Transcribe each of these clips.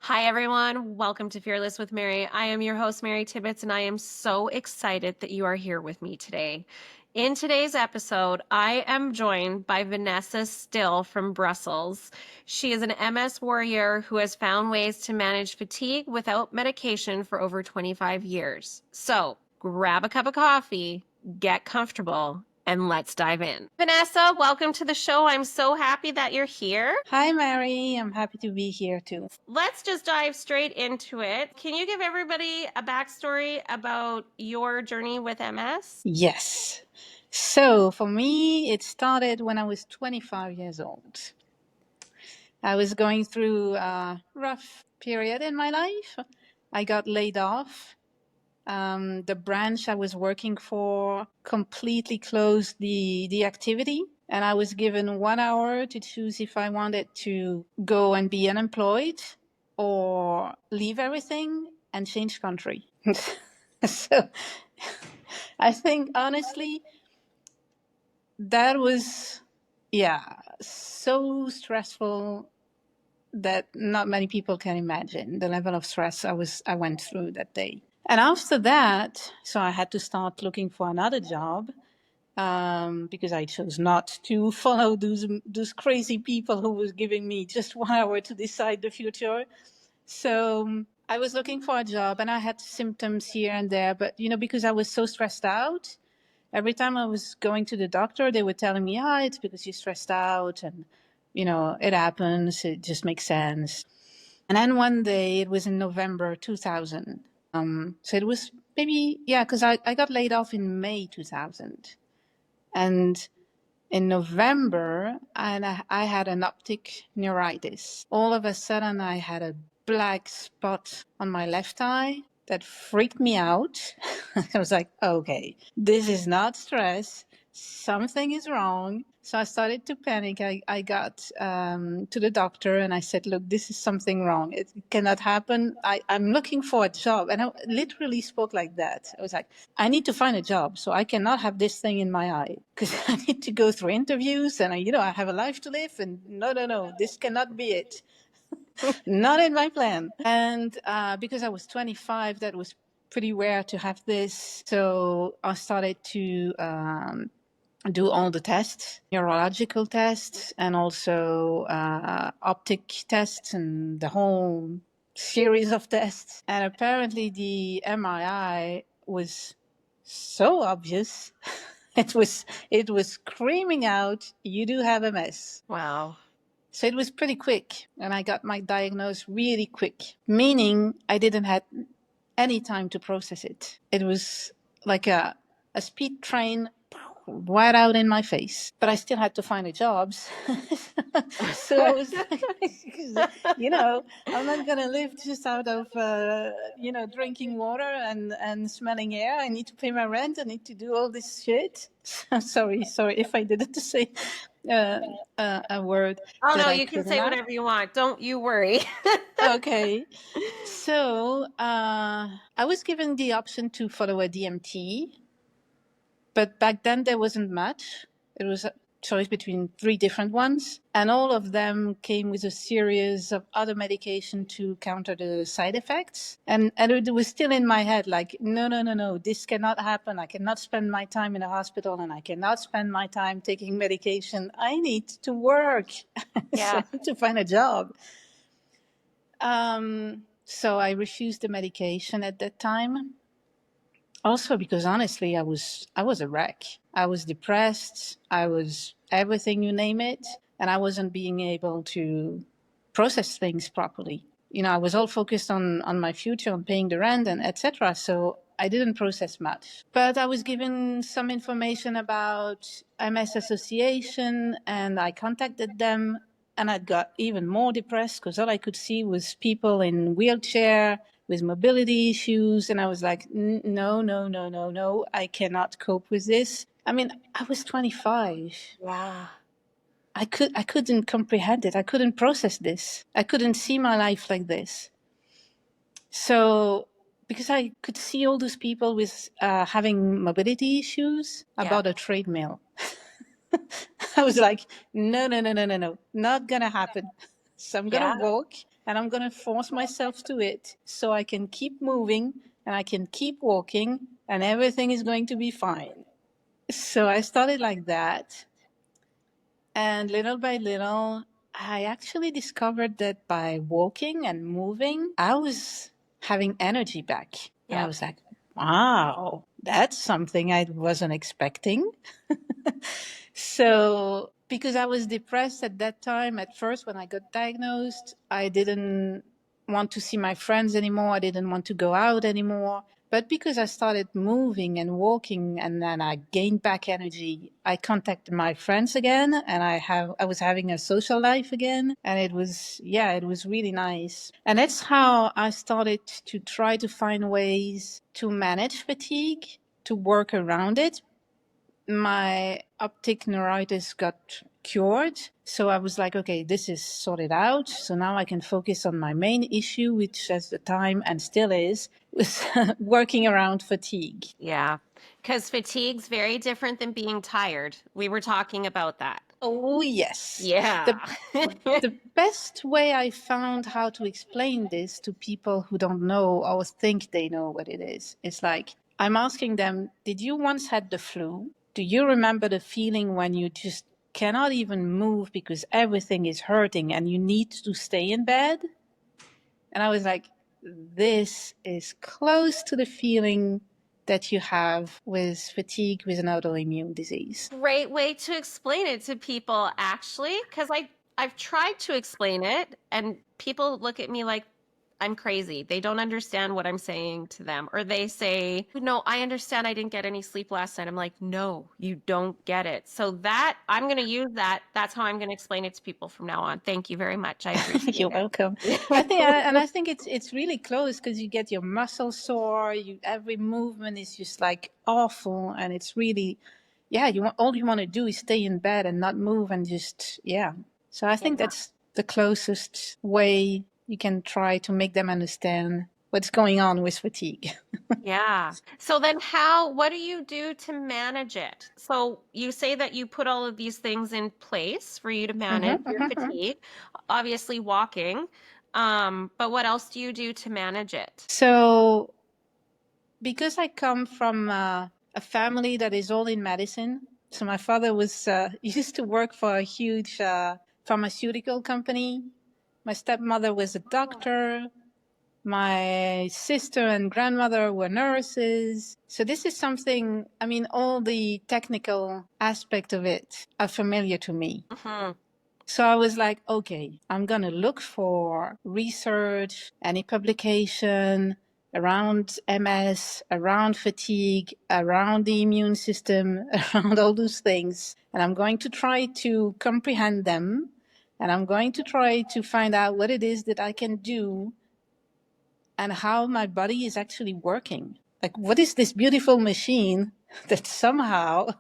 Hi, everyone. Welcome to Fearless with Mary. I am your host, Mary Tibbetts, and I am so excited that you are here with me today. In today's episode, I am joined by Vanessa Stil from Brussels. She is an MS warrior who has found ways to manage fatigue without medication for over 25 years. So grab a cup of coffee, get comfortable, and let's dive in. Vanessa, welcome to the show. I'm so happy that you're here. Hi, Mary. I'm happy to be here too. Let's just dive straight into it. Can you give everybody a backstory about your journey with MS? Yes. So for me, it started when I was 25 years old. I was going through a rough period in my life. I got laid off. The branch I was working for completely closed the activity. And I was given 1 hour to choose if I wanted to go and be unemployed or leave everything and change country. So I think honestly, that was, so stressful that not many people can imagine the level of stress I went through that day. And after that, so I had to start looking for another job because I chose not to follow those crazy people who was giving me just 1 hour to decide the future. So I was looking for a job and I had symptoms here and there, but because I was so stressed out, every time I was going to the doctor, they were telling me, it's because you're stressed out and, it happens. It just makes sense. And then one day, it was in November 2000. So it was maybe, because I got laid off in May 2000. And in November, I had an optic neuritis. All of a sudden, I had a black spot on my left eye that freaked me out. I was like, okay, this is not stress. Something is wrong. So I started to panic. I got to the doctor and I said, look, this is something wrong. It cannot happen. I'm looking for a job. And I literally spoke like that. I was like, I need to find a job. So I cannot have this thing in my eye because I need to go through interviews and I have a life to live. And no, this cannot be it. Not in my plan. And because I was 25, that was pretty rare to have this. So I started to do all the tests, neurological tests, and also optic tests and the whole series of tests. And apparently the MRI was so obvious. It was screaming out, you do have MS. Wow. So it was pretty quick, and I got my diagnosis really quick, meaning I didn't have any time to process it. It was like a speed train right out in my face. But I still had to find a job. So I was like, I'm not going to live just out of, drinking water and smelling air. I need to pay my rent. I need to do all this shit. Sorry if I didn't say a word. Oh, that no, I you can couldn't say have. whatever you want. Don't you worry. Okay. So I was given the option to follow a DMT, but back then there wasn't much. It was a choice between 3 different ones, and all of them came with a series of other medication to counter the side effects. And it was still in my head, like, no, this cannot happen. I cannot spend my time in a hospital, and I cannot spend my time taking medication. I need to work. So I need to find a job. So I refused the medication at that time. Also because honestly, I was a wreck. I was depressed. I was everything, you name it. And I wasn't being able to process things properly. I was all focused on my future, on paying the rent and etc. So I didn't process much. But I was given some information about MS Association and I contacted them and I got even more depressed because all I could see was people in wheelchair with mobility issues. And I was like, no, I cannot cope with this. I mean, I was 25. Yeah. I couldn't comprehend it. I couldn't process this. I couldn't see my life like this. So because I could see all those people with having mobility issues about a treadmill. I was like, no, not gonna happen. So I'm gonna walk and I'm going to force myself to it so I can keep moving and I can keep walking and everything is going to be fine. So I started like that. And little by little, I actually discovered that by walking and moving, I was having energy back. And I Yep. was like, wow, that's something I wasn't expecting. So, because I was depressed at that time, at first, when I got diagnosed, I didn't want to see my friends anymore. I didn't want to go out anymore. But because I started moving and walking and then I gained back energy, I contacted my friends again and I was having a social life again. And it was really nice. And that's how I started to try to find ways to manage fatigue, to work around it. My optic neuritis got cured. So I was like, okay, this is sorted out. So now I can focus on my main issue, which at the time and still is, was working around fatigue. Yeah. Because fatigue's very different than being tired. We were talking about that. Oh, yes. Yeah. The, the best way I found how to explain this to people who don't know or think they know what it is like, I'm asking them, did you once had the flu? Do you remember the feeling when you just cannot even move because everything is hurting and you need to stay in bed? And I was like, this is close to the feeling that you have with fatigue with an autoimmune disease. Great way to explain it to people, actually, because I've tried to explain it and people look at me like I'm crazy. They don't understand what I'm saying to them. Or they say, no, I understand I didn't get any sleep last night. I'm like, no, you don't get it. So that I'm going to use that. That's how I'm going to explain it to people from now on. Thank you very much. I appreciate You're welcome. it. I think it's really close because you get your muscles sore. Every movement is just like awful, and it's really, yeah. All you want to do is stay in bed and not move, and just yeah. So I think Yeah. that's the closest way you can try to make them understand what's going on with fatigue. Yeah. So then what do you do to manage it? So you say that you put all of these things in place for you to manage your fatigue, obviously walking. But what else do you do to manage it? So because I come from a family that is all in medicine, so my father was used to work for a huge pharmaceutical company. My stepmother was a doctor. My sister and grandmother were nurses. So this is something, I mean, all the technical aspect of it are familiar to me. Hmm. So I was like, okay, I'm going to look for research, any publication around MS, around fatigue, around the immune system, around all those things. And I'm going to try to comprehend them. And I'm going to try to find out what it is that I can do and how my body is actually working. Like, what is this beautiful machine that somehow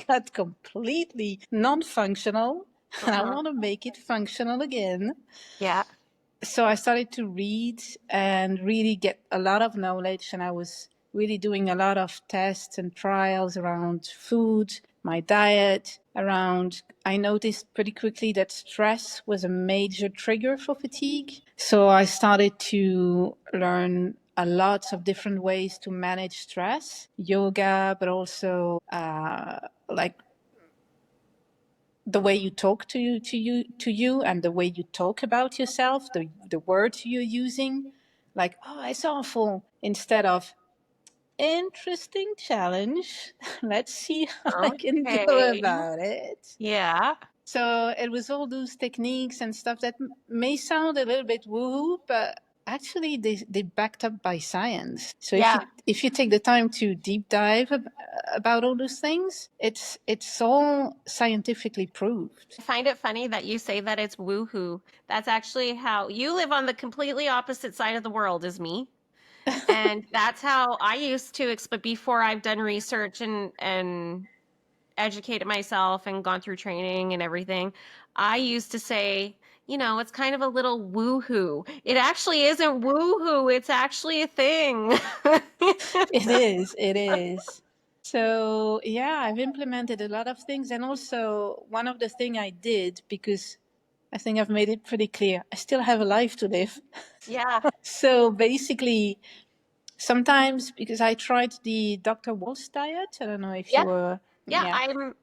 got completely non-functional, and I Hmm. want to make it functional again. Yeah. So I started to read and really get a lot of knowledge, and I was really doing a lot of tests and trials around food, my diet, around, I noticed pretty quickly that stress was a major trigger for fatigue. So I started to learn a lot of different ways to manage stress, yoga, but also like the way you talk to you and the way you talk about yourself, the words you're using, like, oh, it's awful, instead of interesting challenge. Let's see how I can go Okay. about it. Yeah. So it was all those techniques and stuff that may sound a little bit woo, but actually they backed up by science. So Yeah. if you take the time to deep dive about all those things, it's all scientifically proved. I find it funny that you say that it's woohoo. That's actually how you live on the completely opposite side of the world as me. And that's how I used to explain before I've done research and educated myself and gone through training and everything. I used to say, it's kind of a little woohoo. It actually isn't woohoo, it's actually a thing. It is, it is. So yeah, I've implemented a lot of things, and also one of the things I did, because I think I've made it pretty clear. I still have a life to live. Yeah. So basically, sometimes because I tried the Dr. Wall's diet. I don't know if you Yeah. were, Yeah. yeah,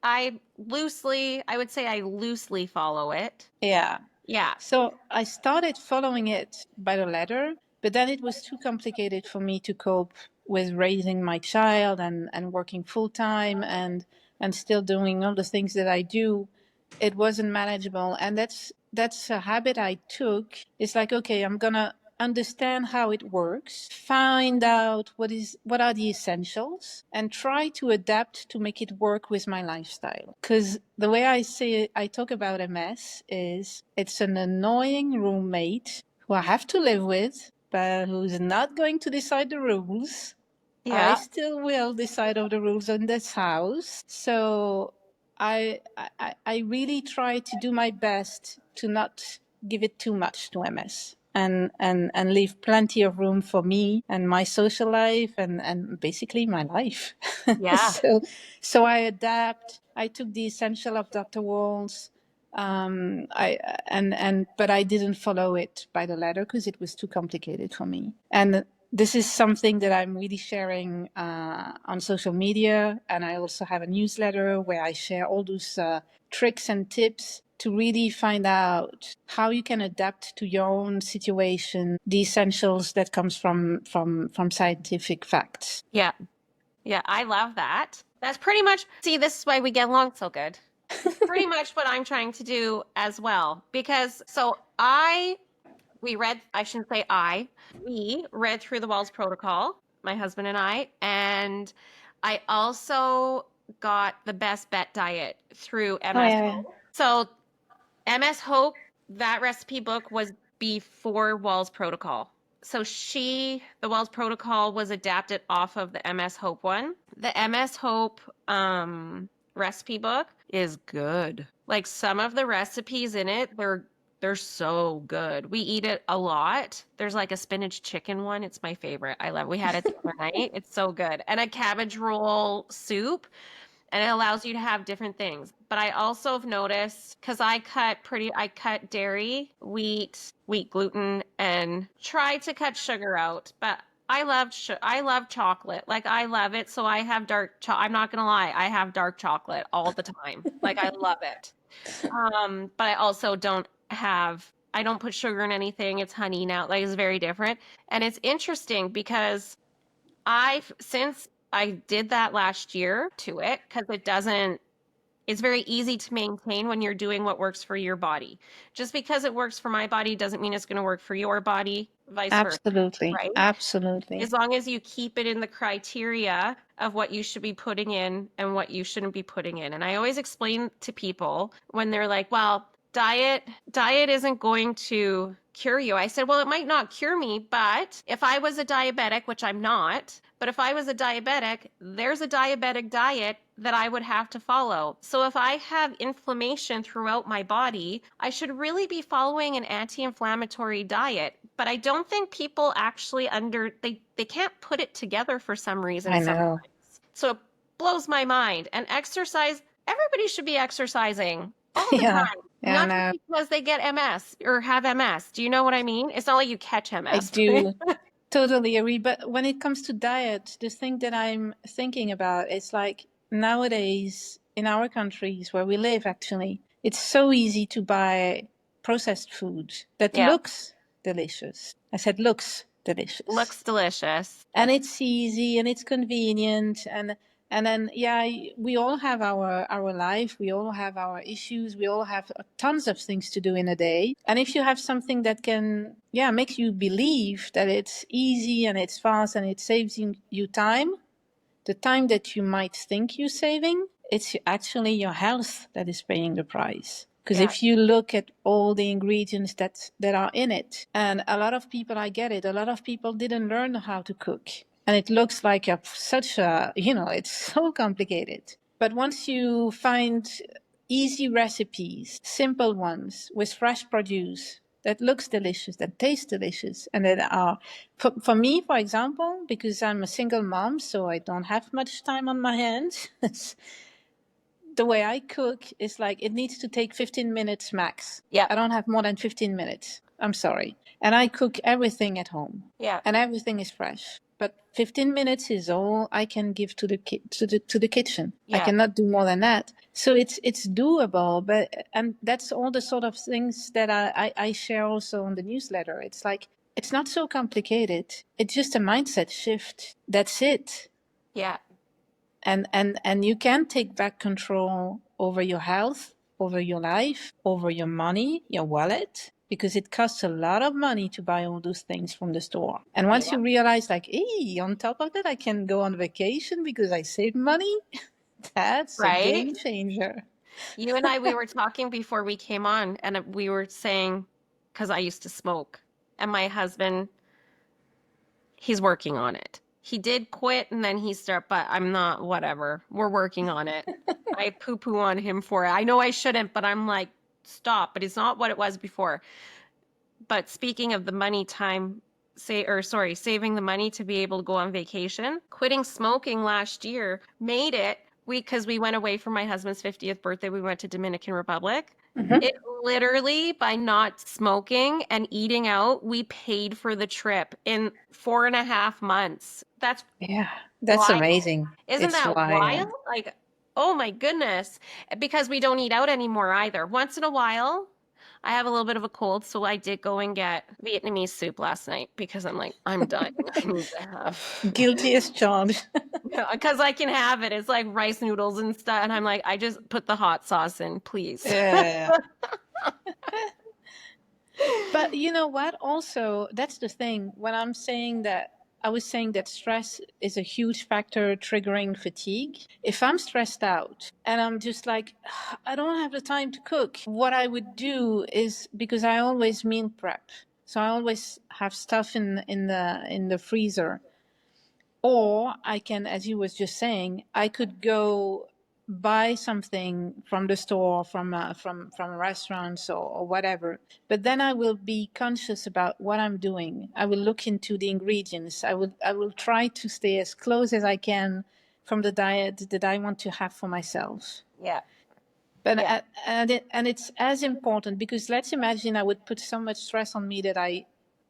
I would say I loosely follow it. yeah. Yeah. So I started following it by the letter, but then it was too complicated for me to cope with raising my child and working full time and still doing all the things that I do. It wasn't manageable. And that's a habit I took. It's like, okay, I'm gonna understand how it works, find out what are the essentials, and try to adapt to make it work with my lifestyle. Because the way I say it, I talk about MS is it's an annoying roommate who I have to live with, but who's not going to decide the rules. I Yeah. still will decide of the rules in this house. So I really try to do my best to not give it too much to MS and leave plenty of room for me and my social life and basically my life. Yeah. So I adapt. I took the essential of Dr. Wall's. I and but I didn't follow it by the letter because it was too complicated for me. And this is something that I'm really sharing on social media, and I also have a newsletter where I share all those tricks and tips to really find out how you can adapt to your own situation the essentials that comes from scientific facts. Yeah. Yeah. I love that. That's pretty much, see, this is why we get along so good. It's pretty much what I'm trying to do as well. Because so I shouldn't say we read through the Walls Protocol, my husband and I also got the Best Bet diet through Oh MS yeah, Hope. So MS Hope, that recipe book was before Walls Protocol. So the Walls Protocol was adapted off of the MS Hope one. The MS Hope recipe book is good. Like some of the recipes in it, they're so good. We eat it a lot. There's like a spinach chicken one. It's my favorite. I love. We had it the other night. It's so good. And a cabbage roll soup, and it allows you to have different things. But I also have noticed because I cut dairy, wheat gluten, and try to cut sugar out. But I love chocolate. Like I love it. So I have I'm not gonna lie, I have dark chocolate all the time. Like I love it. But I don't put sugar in anything. It's honey now. Like it's very different. And it's interesting because since I did that last year to it, because it's very easy to maintain when you're doing what works for your body. Just because it works for my body doesn't mean it's going to work for your body, vice versa, absolutely, right? absolutely. As long as you keep it in the criteria of what you should be putting in and what you shouldn't be putting in. And I always explain to people when they're like, well, diet isn't going to cure you. I said, well, it might not cure me, but if I was a diabetic, which I'm not, but if I was a diabetic, there's a diabetic diet that I would have to follow. So if I have inflammation throughout my body, I should really be following an anti-inflammatory diet. But I don't think people actually they can't put it together for some reason I sometimes. know. So it blows my mind. And exercise, everybody should be exercising all the Yeah, time, yeah, I not just know. because they get MS or have MS. Do you know what I mean? It's not like you catch I MS. do totally agree. But when it comes to diet, the thing that I'm thinking about is like nowadays in our countries where we live, actually, it's so easy to buy processed food that Yeah, looks delicious. I said looks delicious. looks delicious. And it's easy and it's convenient and then yeah, we all have our life, we all have our issues, we all have tons of things to do in a day, and if you have something that can make you believe that it's easy and it's fast and it saves you time, the time that you might think you're saving, it's actually your health that is paying the price. Because Yeah, if you look at all the ingredients that are in it, and a lot of people, I get it, a lot of people didn't learn how to cook. And it looks like such a, it's so complicated. But once you find easy recipes, simple ones with fresh produce that looks delicious, that tastes delicious, and that are, for me, for example, because I'm a single mom, so I don't have much time on my hands. the way I cook is like it needs to take 15 minutes max. Yeah. I don't have more than 15 minutes. I'm sorry. And I cook everything at home. Yeah. And everything is fresh. But 15 minutes is all I can give to the to the kitchen. I Yeah. cannot do more than that. So it's doable, but and that's all the sort of things that I share also on the newsletter. It's like it's not so complicated. It's just a mindset shift. That's it. Yeah. And you can take back control over your health, over your life, over your money, your wallet, because it costs a lot of money to buy all those things from the store. And once Yeah. you realize, like, hey, on top of that, I can go on vacation because I saved money, that's a Right? game changer. You and I, we were talking before we came on, and we were saying, because I used to smoke, and my husband, he's working on it. He did quit and then he started, but I'm not, whatever. We're working on it. I poo-poo on him for it. I know I shouldn't, but I'm like, stop. But it's not what it was before. But speaking of the money time, saving the money to be able to go on vacation, quitting smoking last year made it, because we went away for my husband's 50th birthday. We went to Dominican Republic. Mhm. It literally, by not smoking and eating out, we paid for the trip in 4.5 months. That's Yeah, that's wild. amazing. Isn't It's that wild? wild. Like, oh my goodness. Because we don't eat out anymore either. Once in a while, I have a little bit of a cold, so I did go and get Vietnamese soup last night because I'm like, I'm dying. I need to have, Guilty as charged. because I can have it. It's like rice noodles and stuff. And I'm like, I just put the hot sauce in, please. Yeah. But you know what? Also, that's the thing. When I'm saying that, I was saying that stress is a huge factor triggering fatigue. If I'm stressed out and I'm just like, I don't have the time to cook, what I would do is, because I always meal prep, so I always have stuff in the freezer. Or I can, as you was just saying, I could go buy something from the store, from restaurants or whatever. But then I will be conscious about what I'm doing. I will look into the ingredients. I will try to stay as close as I can from the diet that I want to have for myself. Yeah. But Yeah. and it's as important, because let's imagine I would put so much stress on me that I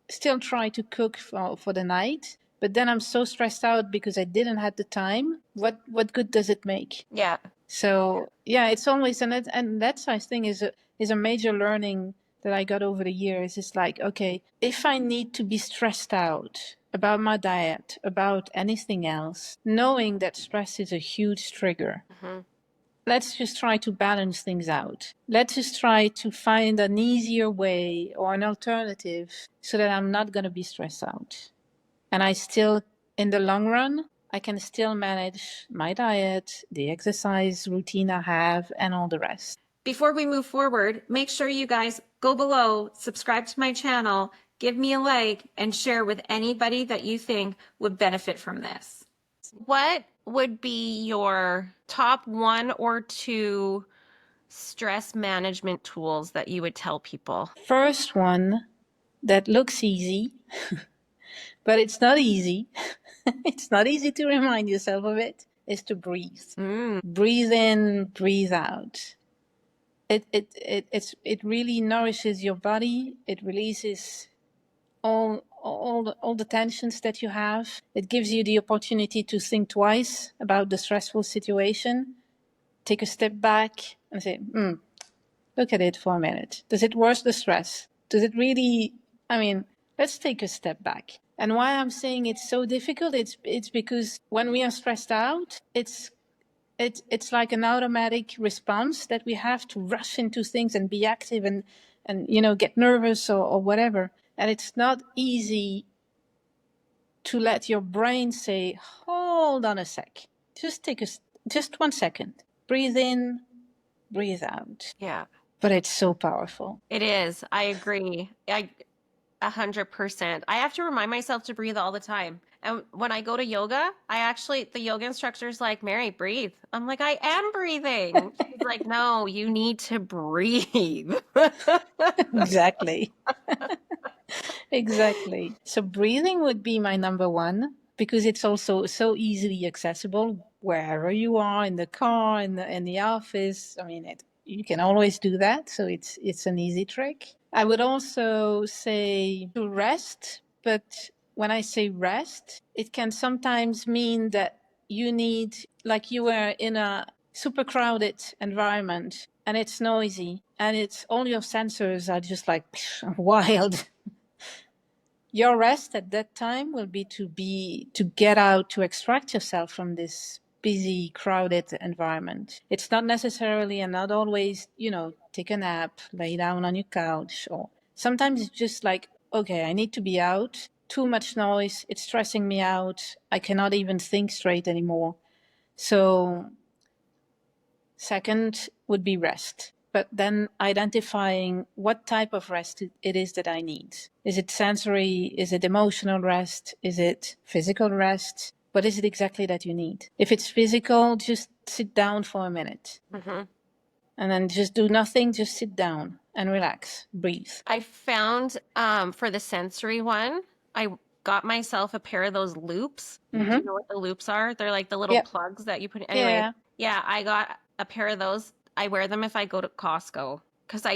still try to cook for the night, but then I'm so stressed out because I didn't have the time. What good does it make? Yeah. So yeah, it's always, and that's, I think, is a major learning that I got over the years. It's like, okay, if I need to be stressed out about my diet, about anything else, knowing that stress is a huge trigger, let's just try to balance things out. Let's just try to find an easier way or an alternative so that I'm not going to be stressed out. And I still, in the long run, I can still manage my diet, the exercise routine I have, and all the rest. Before we move forward, make sure you guys go below, subscribe to my channel, give me a like, and share with anybody that you think would benefit from this. What would be your top 1 or 2 stress management tools that you would tell people? First one that looks easy, but it's not easy. It's not easy to remind yourself of it, is to breathe. Breathe in, breathe out. It really nourishes your body. It releases all the tensions that you have. It gives you the opportunity to think twice about the stressful situation. Take a step back and say, look at it for a minute. Does it worsen the stress? Does it really, let's take a step back. And why I'm saying it's so difficult, it's because when we are stressed out, it's like an automatic response that we have to rush into things and be active and get nervous or whatever. And it's not easy to let your brain say, hold on a sec. Just 1 second. Breathe in, breathe out. Yeah, But it's so powerful. it is. I agree. 100%. I have to remind myself to breathe all the time. And when I go to yoga, the yoga instructor's like, Mary, breathe. I'm like, I am breathing. She's like, no, you need to breathe. Exactly. Exactly. So breathing would be my number one, because it's also so easily accessible. wherever you are, in the car, in the office. I mean, you can always do that. So it's an easy trick. I would also say to rest, but when I say rest, it can sometimes mean that you need, like you were in a super crowded environment and it's noisy and it's all your sensors are just like wild. Your rest at that time will be to get out, to extract yourself from this busy, crowded environment. It's not necessarily and not always, take a nap, lay down on your couch, or sometimes it's just like, okay, I need to be out. Too much noise. It's stressing me out. I cannot even think straight anymore. So, second would be rest, but then identifying what type of rest it is that I need. Is it sensory? Is it emotional rest? Is it physical rest? What is it exactly that you need? If it's physical, just sit down for a minute. Mm-hmm. And then just do nothing, just sit down and relax, breathe. I found for the sensory one, I got myself a pair of those loops. Do you know what the loops are? They're like the little Yep. plugs that you put in. Anyway, Yeah. yeah, I got a pair of those. I wear them if I go to Costco because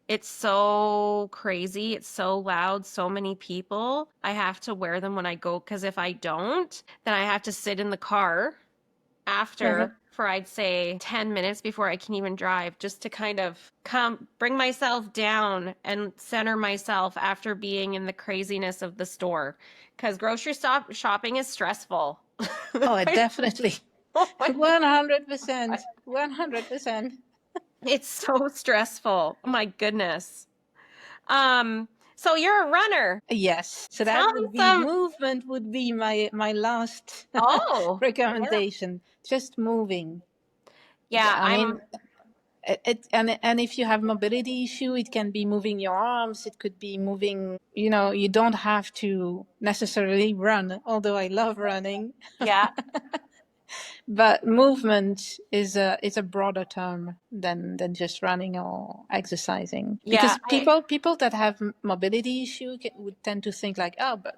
it's so crazy. It's so loud, so many people. I have to wear them when I go because if I don't, then I have to sit in the car after for I'd say 10 minutes before I can even drive, just to kind of bring myself down and center myself after being in the craziness of the store. Because grocery shopping is stressful. Oh, definitely. Oh my 100%. 100%. It's so stressful. Oh my goodness. So you're a runner. Yes. So that Tell me would be some. movement would be my last Oh, yeah. recommendation. Just moving. Yeah, I mean, and if you have mobility issue, it can be moving your arms. It could be moving. You don't have to necessarily run. Although I love running, yeah. but movement is a broader term than just running or exercising. Yeah, Because people that have mobility issue would tend to think like, oh, but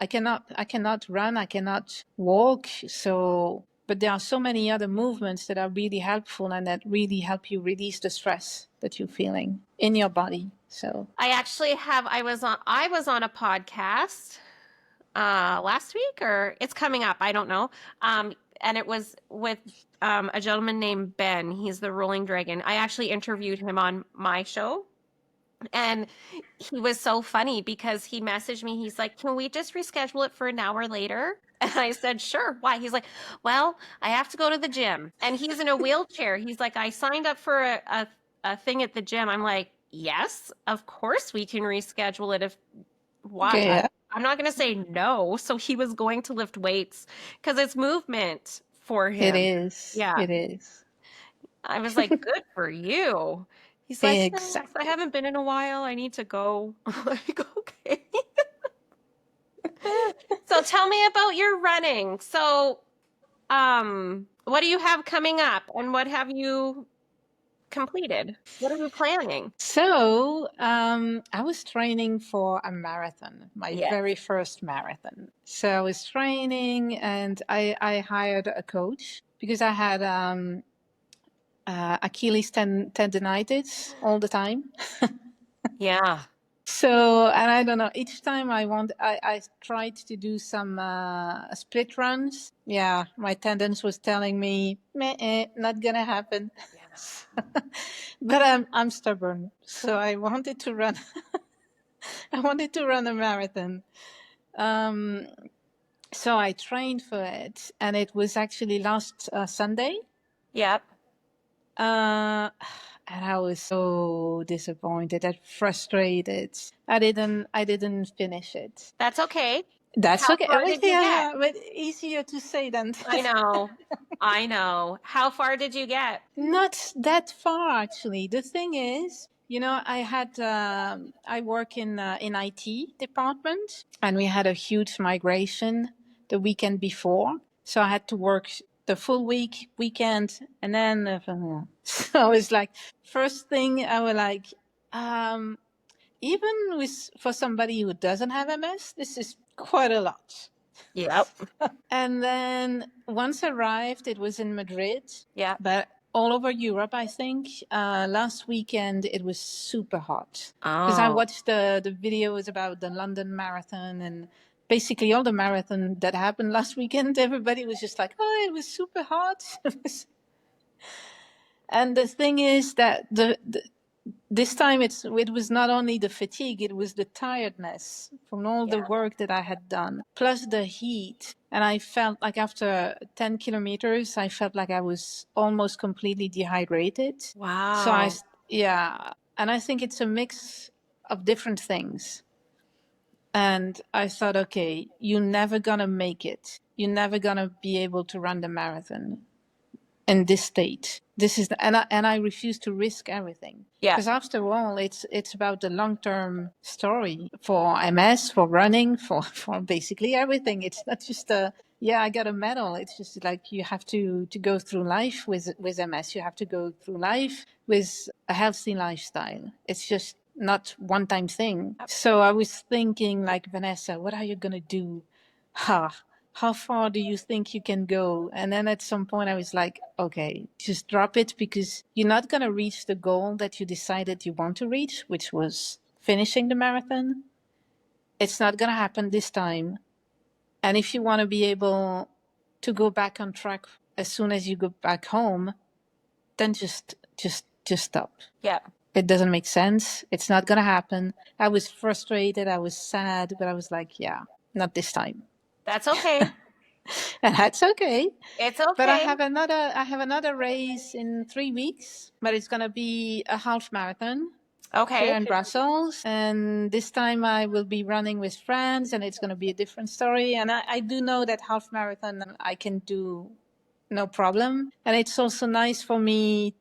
I cannot run, I cannot walk. So, but there are so many other movements that are really helpful and that really help you release the stress that you're feeling in your body. So, I actually have I was on a podcast last week or it's coming up, I don't know. And it was with a gentleman named Ben. He's the Rolling Dragon. I actually interviewed him on my show. And he was so funny because he messaged me. He's like, "Can we just reschedule it for an hour later?" And I said, "Sure." Why? He's like, "Well, I have to go to the gym." And he's in a wheelchair. He's like, "I signed up for a thing at the gym." I'm like, "Yes, of course we can reschedule it if why? yeah, I'm not going to say no." So he was going to lift weights because it's movement for it him. is. Yeah. It is. I was like, "Good for you." He's like, "Yes, I Exactly. haven't been in a while. I need to go." I'm like, "Okay." So tell me about your running. So, what do you have coming up and what have you completed? What are you planning? So, I was training for a marathon, my Yes. very first marathon. So I was training and I hired a coach because I had Achilles tendonitis all the time. Yeah. So, and I don't know, each time I tried to do some split runs. Yeah, my tendons was telling me, meh, not gonna happen. But I'm stubborn. So I wanted to run, I wanted to run a marathon. So I trained for it and it was actually last Sunday. Yep. And I was so disappointed and frustrated. I didn't finish it. That's okay. That's How okay. far Oh, did you get? yeah, but easier to say than I know. I know. How far did you get? not that far actually. The thing is, I work in IT department, and we had a huge migration the weekend before, so I had to work the full weekend, and then so I was like, first thing I was like, even with for somebody who doesn't have MS, this is quite a lot. Yep. And then once arrived, it was in Madrid, Yep. but all over Europe, I think. Last weekend, it was super hot. Because I Oh, watched the videos about the London Marathon and basically all the marathon that happened last weekend. Everybody was just like, oh, it was super hot. And the thing is that this time it was not only the fatigue, it was the tiredness from all the yeah. work that I had done, plus the heat. And I felt like after 10 kilometers, I felt like I was almost completely dehydrated. So Wow. yeah, and I think it's a mix of different things. And I thought, okay, you're never gonna make it. You're never gonna be able to run the marathon in this state. This is and I refuse to risk everything, Yeah. because after all, it's about the long term story for MS, for running, for basically everything. It's not just a yeah, I got a medal. It's just like you have to go through life with MS. You have to go through life with a healthy lifestyle. It's just not one time thing. So I was thinking, like, Vanessa, what are you gonna do? Ha, how far do you think you can go? And then at some point I was like, okay, just drop it, because you're not going to reach the goal that you decided you want to reach, which was finishing the marathon. It's not going to happen this time. And if you want to be able to go back on track as soon as you go back home, then just stop. Yeah. It doesn't make sense. It's not going to happen. I was frustrated. I was sad, but I was like, yeah, not this time. That's okay. And that's okay. It's But okay. I have another race in 3 weeks, but it's gonna be a half marathon here Okay. in Brussels. And this time I will be running with friends, and it's gonna be a different story. And I do know that half marathon I can do no problem. And it's also nice for me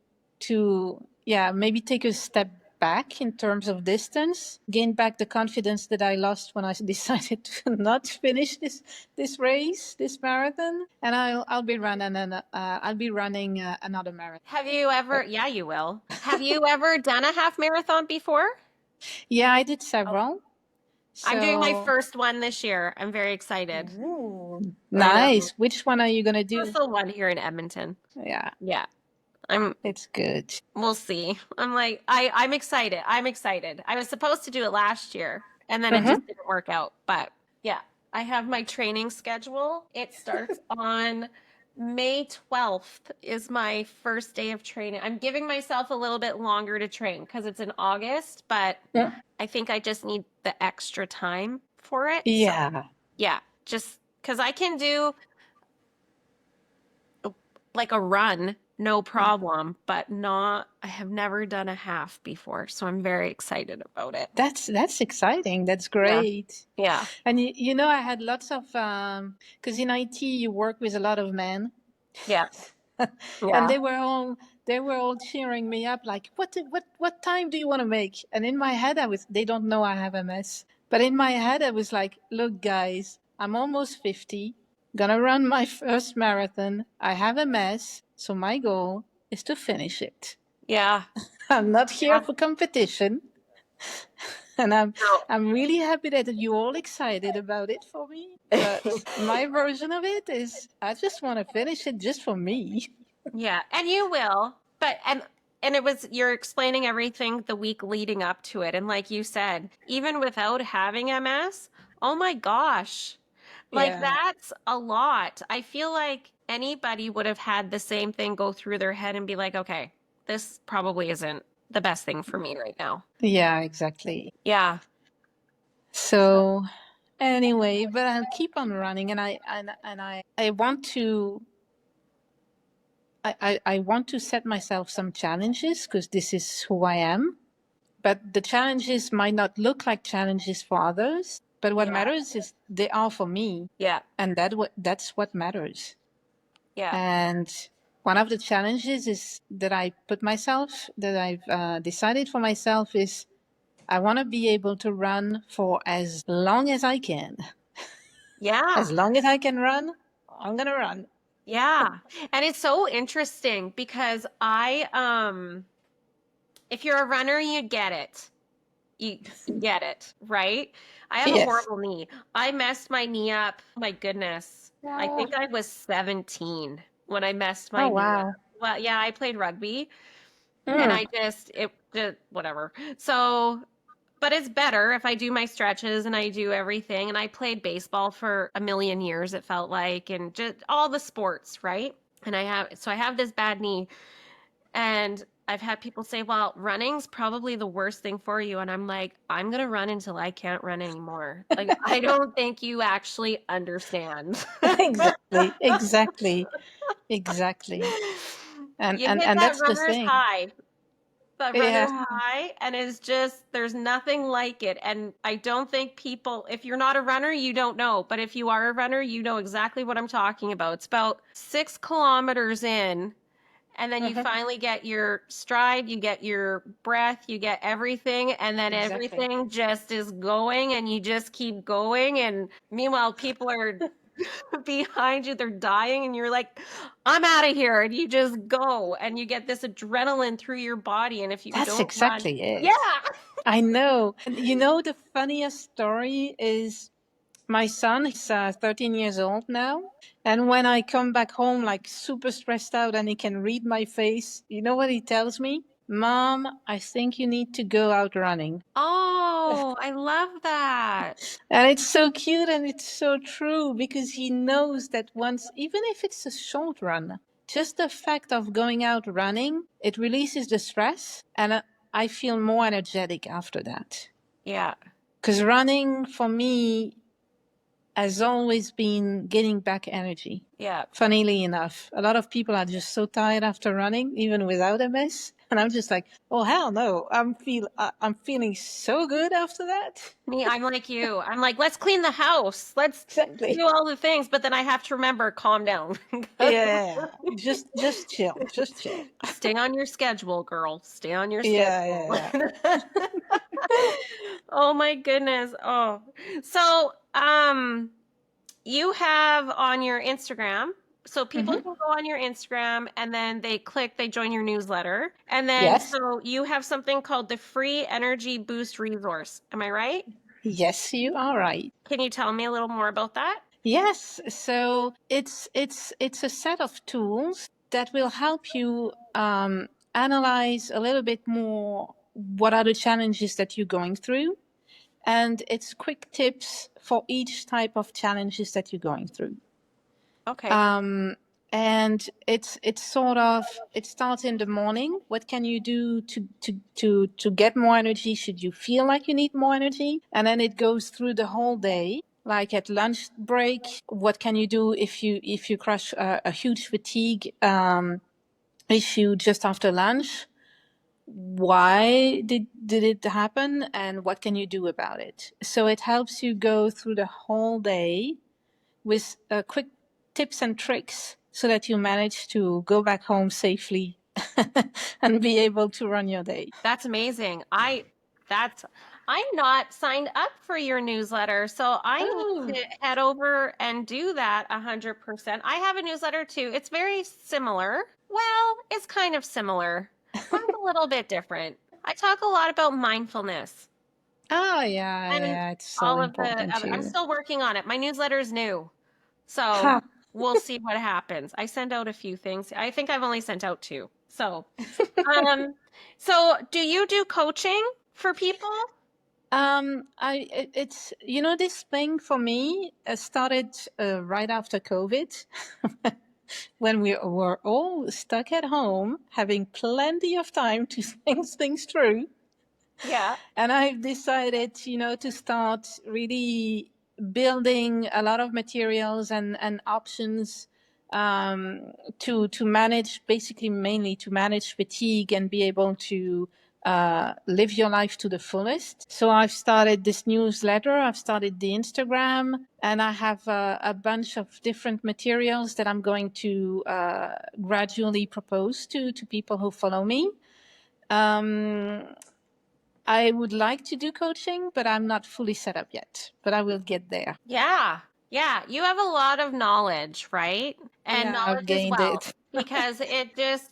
to, yeah, maybe take a step back in terms of distance, gain back the confidence that I lost when I decided to not finish this race, this marathon. And I'll be running another marathon. Have you ever, yeah, you will. Have you ever done a half marathon before? Yeah, I did Oh, several. I'm doing my So first one this year. I'm very excited. ooh, I know. nice. Which one are you gonna do? Just the one here in Edmonton. Yeah, Yeah. I'm it's good. we'll see. I'm like I'm excited. I'm excited. I was supposed to do it last year and then it Uh-huh. just didn't work out. But yeah, I have my training schedule. It starts on May 12th is my first day of training. I'm giving myself a little bit longer to train because it's in August, but Yeah. I think I just need the extra time for it. So Yeah. yeah, just because I can do like a run, no problem, but not, I have never done a half before. So I'm very excited about it. That's exciting. That's Yeah. great. Yeah. And you know, I had lots of because in IT you work with a lot of men, Yeah. and Yeah. they were all cheering me up, like, what time do you want to make? And in my head, they don't know I have MS, but in my head I was like, look, guys, I'm almost 50, gonna run my first marathon. I have MS, so my goal is to finish it. Yeah. I'm not here Yeah. for competition. And No. I'm really happy that you're all excited about it for me. But my version of it is I just want to finish it just for me. Yeah. And you will. But and it was you're explaining everything the week leading up to it. And like you said, even without having MS, oh my gosh. Like Yeah. that's a lot. I feel like anybody would have had the same thing go through their head and be like, okay, this probably isn't the best thing for me right now. Yeah, exactly. Yeah. So, So anyway, but I'll keep on running, and I want to I want to set myself some challenges, because this is who I am. But the challenges might not look like challenges for others. But what yeah. matters is they are for me, Yeah. and that's what matters. Yeah. And one of the challenges is that I've decided for myself is I want to be able to run for as long as I can. Yeah. As long as I can run, I'm gonna run. Yeah. And it's so interesting because I if you're a runner, you get it. you get it, right? I have a Yes. horrible knee. I messed my knee up. My goodness. I Oh, think I was 17 when I messed my oh knee wow. up. Well, yeah, I played rugby and Mm, it just whatever. So, but it's better if I do my stretches and I do everything. And I played baseball for a million years, it felt like, and just all the sports, right? And I have this bad knee. And I've had people say, well, running's probably the worst thing for you. And I'm like, I'm going to run until I can't run anymore. Like, I don't think you actually understand. exactly. Exactly. Exactly. And You and hit and that that's the runner's thing. high, that runner's Yeah. high, and it's just, there's nothing like it. And I don't think people, if you're not a runner, you don't know. But if you are a runner, you know exactly what I'm talking about. It's about 6 kilometers in. And then you Hmm. finally get your stride, you get your breath, you get everything, and then Exactly. everything just is going and you just keep going. And meanwhile, people are behind you, they're dying, and you're like, I'm out of here. And you just go and you get this adrenaline through your body. And if you That's don't run, exactly yeah. it. I know. And you know, the funniest story is my son, he's 13 years old now. And when I come back home, like super stressed out, and he can read my face, you know what he tells me? Mom, I think you need to go out running. Oh, I love that. And it's so cute and it's so true because he knows that once, even if it's a short run, just the fact of going out running, it releases the stress, and I feel more energetic after that. Yeah, Because running for me has always been getting back energy. yeah. Funnily enough, a lot of people are just so tired after running, even without MS. And I'm just like, oh hell no! I'm feeling so good after that. Me, I'm like you. I'm like, let's clean the house. Let's do Exactly. all the things. But then I have to remember, calm down. Yeah. Just chill. Just chill. Stay on your schedule, girl. Stay on your Yeah, schedule. yeah, Oh my goodness. Oh. So, you have on your Instagram, so yeah. people can go on your Instagram and then they join your newsletter. And then Yes. so you have something called the free energy boost resource. Am I right? Yes, you are right. Can you tell me a little more about that? Yes, so it's a set of tools that will help you analyze a little bit more what are the challenges that you're going through, and it's quick tips for each type of challenges that you're going through. Okay. And it's sort of, it starts in the morning. What can you do to get more energy? Should you feel like you need more energy? And then it goes through the whole day. Like at lunch break, what can you do if you crush a huge fatigue issue just after lunch? Why did it happen, and what can you do about it? So it helps you go through the whole day with quick tips and tricks so that you manage to go back home safely and be able to run your day. That's amazing. That's I'm not signed up for your newsletter, so I need Oh, to head over and do that 100%. I have a newsletter too. It's very similar. Well, it's kind of similar. Mine's a little bit different. I talk a lot about mindfulness oh yeah, and yeah, it's so all of the important other, I'm too. still working on it. My newsletter is new. So Ha. we'll see what happens. I send out a few things. I think I've only sent out two. Um, so do you do coaching for people? It's, you know, this thing for me started right after COVID, when we were all stuck at home, having plenty of time to think things through. Yeah. And I've decided, you know, to start really building a lot of materials and options to manage, basically mainly to manage fatigue and be able to live your life to the fullest. So I've started this newsletter, I've started the Instagram, and I have a bunch of different materials that I'm going to gradually propose to people who follow me. I would like to do coaching, but I'm not fully set up yet. But I will get there. Yeah. Yeah. You have a lot of knowledge, right? And Yeah, I've knowledge is gained wealth it. because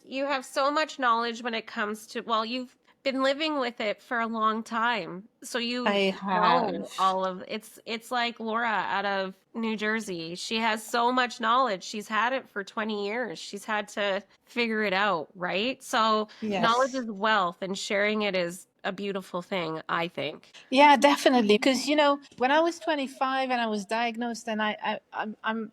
you have so much knowledge when it comes to, well, you've been living with it for a long time. So you I know have. all of it's like Laura out of New Jersey. She has so much knowledge. She's had it for 20 years. She's had to figure it out, right? So knowledge Yes. is wealth and sharing it is a beautiful thing, I think. Yeah, definitely. Because, when I was 25 and I was diagnosed, and I'm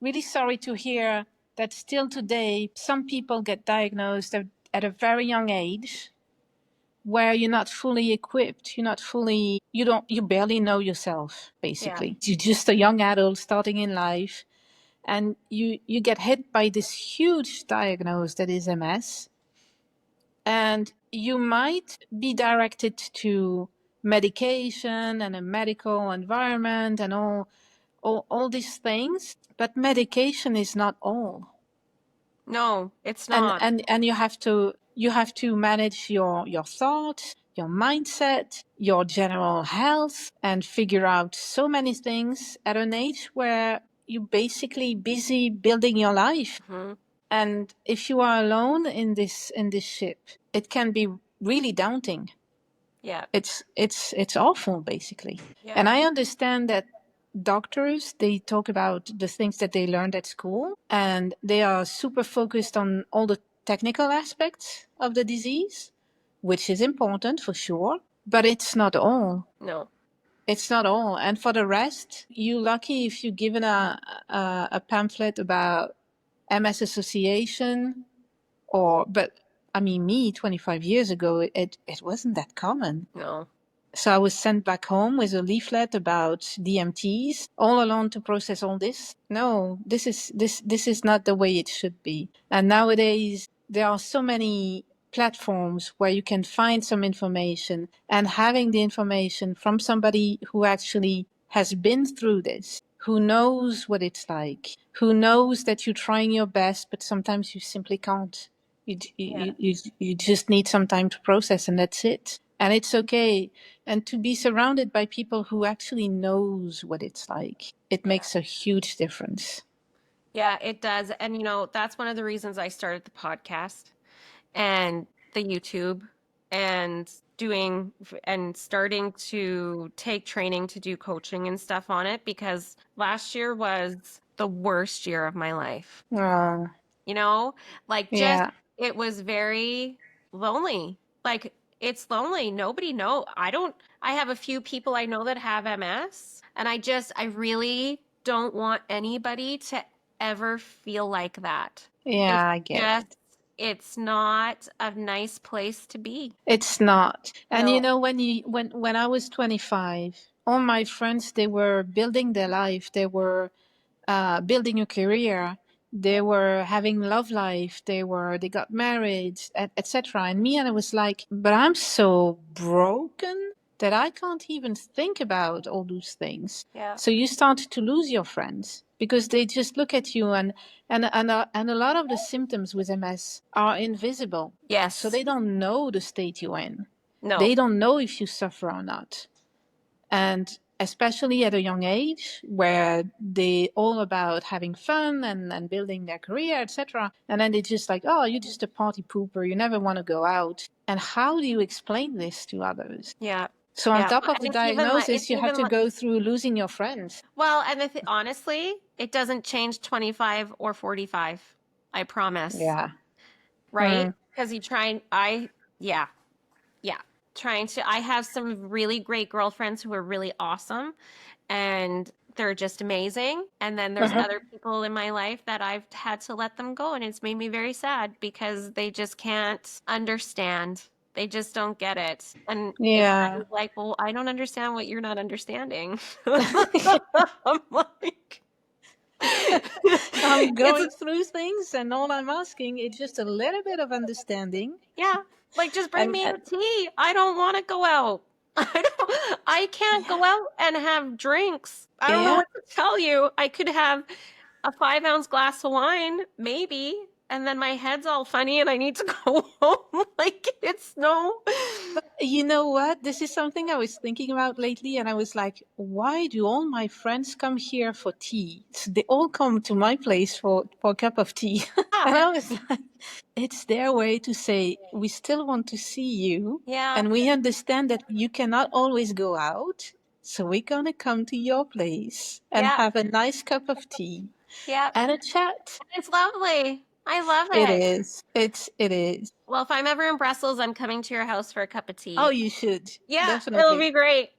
really sorry to hear that still today, some people get diagnosed at a very young age where you're not fully equipped. You barely know yourself, Yeah. basically. You're just a young adult starting in life, and you get hit by this huge diagnosis that is MS, and you might be directed to medication and a medical environment and all these things, but medication is not all. No, it's and not. and and you have to manage your thoughts, your mindset, your general health, and figure out so many things at an age where you're basically busy building your life. Hmm. And if you are alone in this ship, it can be really daunting. Yeah. It's awful, basically. Yeah. And I understand that doctors, they talk about the things that they learned at school, and they are super focused on all the technical aspects of the disease, which is important for sure, but it's not all. No. It's not all. And for the rest, you lucky if you're given a pamphlet about MS association, but I mean, me 25 years ago, it wasn't that common. No. So I was sent back home with a leaflet about DMTs, all alone to process all this. No, this is not the way it should be. And nowadays there are so many platforms where you can find some information, and having the information from somebody who actually has been through this, who knows what it's like, who knows that you're trying your best, but sometimes you simply can't. Yeah. You just need some time to process, and that's it. And it's okay. And to be surrounded by people who actually knows what it's like, it Yeah. makes a huge difference. Yeah, it does. And that's one of the reasons I started the podcast and the YouTube and starting to take training to do coaching and stuff on it because last year was the worst year of my life. Oh, You know, like just yeah, it was very lonely. Like it's lonely. Nobody know. I have a few people I know that have MS, and I really don't want anybody to ever feel like that. It's yeah, I get just it. it's not a nice place to be. It's not. And No. when I was 25, all my friends, they were building their life. They were building a career. They were having love life. They got married, etc. And me, and I was like, but I'm so broken that I can't even think about all those things. Yeah. So you start to lose your friends because they just look at you, and a lot of the symptoms with MS are invisible. So Yes. they don't know the state you're in. No. They don't know if you suffer or not. And especially at a young age where they all about having fun and building their career, etc. And then they just like, oh, you're just a party pooper, you never want to go out. And how do you explain this to others? Yeah. So on Yeah. top of And the it's diagnosis, you have even to like go through losing your friends. well, and honestly, it doesn't change 25 or 45. I promise. Yeah. Right? Hmm. Because yeah, yeah. I have some really great girlfriends who are really awesome and they're just amazing. And then there's Uh-huh. other people in my life that I've had to let them go. And it's made me very sad because they just can't understand. They just don't get it. And it's kind Yeah. of like, well, I don't understand what you're not understanding. I'm like, I'm it's going through things, and all I'm asking is just a little bit of understanding. yeah, like just bring And, me a and tea. I don't want to go out. I can't yeah, go out and have drinks. I don't know yeah, what to tell you. I could have a 5-ounce glass of wine, maybe, and then my head's all funny and I need to go home. Like it's no. But you know what? This is something I was thinking about lately, and I was like, why do all my friends come here for tea? So they all come to my place for a cup of tea. And I was like, it's their way to say, we still want to see you, Yeah. and we understand that you cannot always go out. So we're going to come to your place and Yeah. have a nice cup of tea Yeah. and a chat. It's lovely. I love It it. is. It is. Well, if I'm ever in Brussels, I'm coming to your house for a cup of Oh, tea. you should. Yeah, it'll Definitely. be great.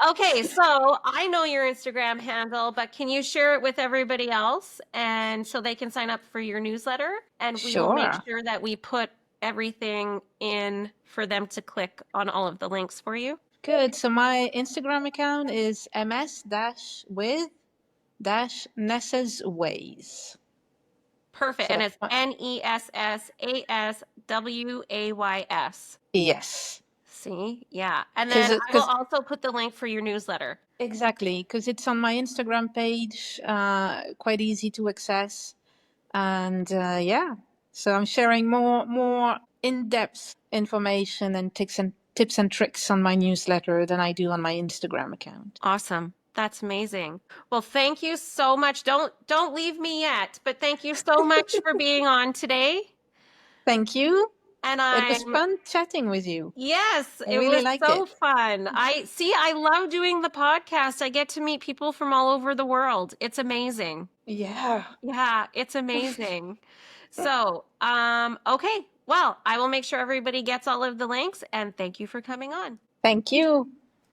Okay, so I know your Instagram handle, but can you share it with everybody else and so they can sign up for your newsletter? And we will make Sure. sure that we put everything in for them to click on all of the links for you. Good. So my Instagram account is ms-with-nessa's ways. Perfect. So And that's it's my, NESSASWAYS. yes. See? Yeah. And then I will Because also put the link for your newsletter. exactly, because it's on my Instagram page, quite easy to access. And yeah, so I'm sharing more in-depth information and tips and tricks on my newsletter than I do on my Instagram account. Awesome. That's amazing. Well, thank you so much. Don't leave me yet, but thank you so much for being on today. Thank you. And It was I'm fun chatting with you. yes, I it really was liked so it. fun. I love doing the podcast. I get to meet people from all over the world. It's amazing. Yeah. Yeah, it's amazing. So, okay. Well, I will make sure everybody gets all of the links and thank you for coming on. Thank you.